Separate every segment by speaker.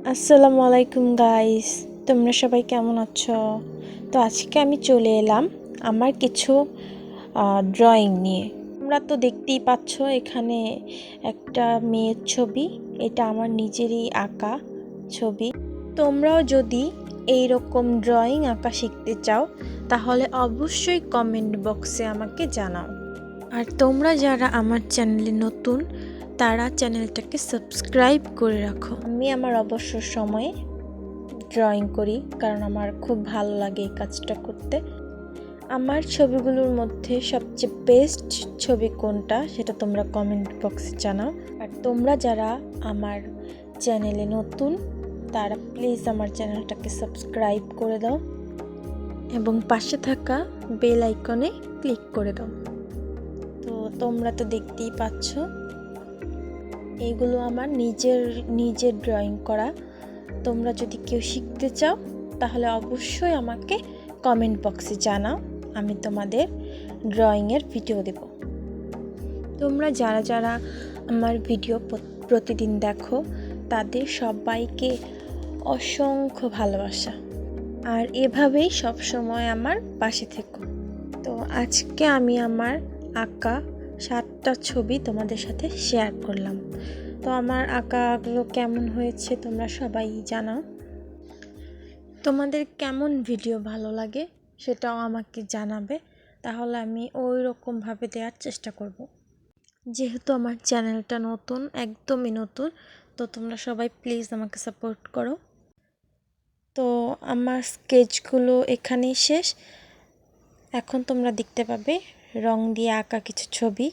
Speaker 1: আসসালামু আলাইকুম গাইস, তোমরা সবাই কেমন আছো? তো আজকে আমি চলে এলাম আমার কিছু ড্রয়িং নিয়ে। তোমরা তো দেখতেই পাচ্ছ এখানে একটা মেয়ের ছবি। এটা আমার নিজেরই আঁকা ছবি। তোমরাও যদি এই রকম ড্রয়িং আঁকা শিখতে চাও তাহলে অবশ্যই কমেন্ট বক্সে আমাকে জানাও। আর তোমরা যারা আমার চ্যানেলে নতুন তারা চ্যানেলটাকে সাবস্ক্রাইব করে রাখো। আমি আমার অবসর সময়ে ড্রয়িং করি কারণ আমার খুব ভালো লাগে এই কাজটা করতে। আমার ছবিগুলোর মধ্যে সবচেয়ে বেস্ট ছবি কোনটা সেটা তোমরা কমেন্ট বক্সে জানাও। আর তোমরা যারা আমার চ্যানেলে নতুন তারা প্লিজ আমার চ্যানেলটাকে সাবস্ক্রাইব করে দাও এবং পাশে থাকা বেল আইকনে ক্লিক করে দাও। তো তোমরা তো দেখতেই পাচ্ছ এইগুলো আমার নিজের ড্রয়িং করা। তোমরা যদি কেউ শিখতে চাও তাহলে অবশ্যই আমাকে কমেন্ট বক্সে জানাও, আমি তোমাদের ড্রয়িংয়ের ভিডিও দেব। তোমরা যারা যারা আমার ভিডিও প্রতিদিন দেখো তাদের সবাইকে অসংখ্য ভালোবাসা, আর এভাবেই সব সময় আমার পাশে থেকো। তো আজকে আমি আমার আঁকা 7টা ছবি তোমাদের সাথে শেয়ার করলাম। তো আমার আঁকাগুলো কেমন হয়েছে তোমরা সবাই জানাও। তোমাদের কেমন ভিডিও ভালো লাগে সেটাও আমাকে জানাবে, তাহলে আমি ওই রকমভাবে দেওয়ার চেষ্টা করব। যেহেতু আমার চ্যানেলটা নতুন, একদমই নতুন, তো তোমরা সবাই প্লিজ আমাকে সাপোর্ট করো। তো আমার স্কেচগুলো এখানেই শেষ। এখন তোমরা দেখতে পাবে রং দিয়ে আঁকা কিছু ছবি।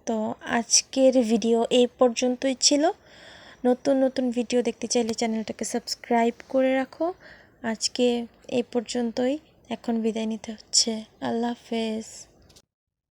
Speaker 1: তো আজকের ভিডিও এই পর্যন্তই ছিল। নতুন নতুন ভিডিও দেখতে চাইলে চ্যানেলটাকে সাবস্ক্রাইব করে রাখো। আজকে এই পর্যন্তই, এখন বিদায় নিতে হচ্ছে। আল্লাহ হাফেজ।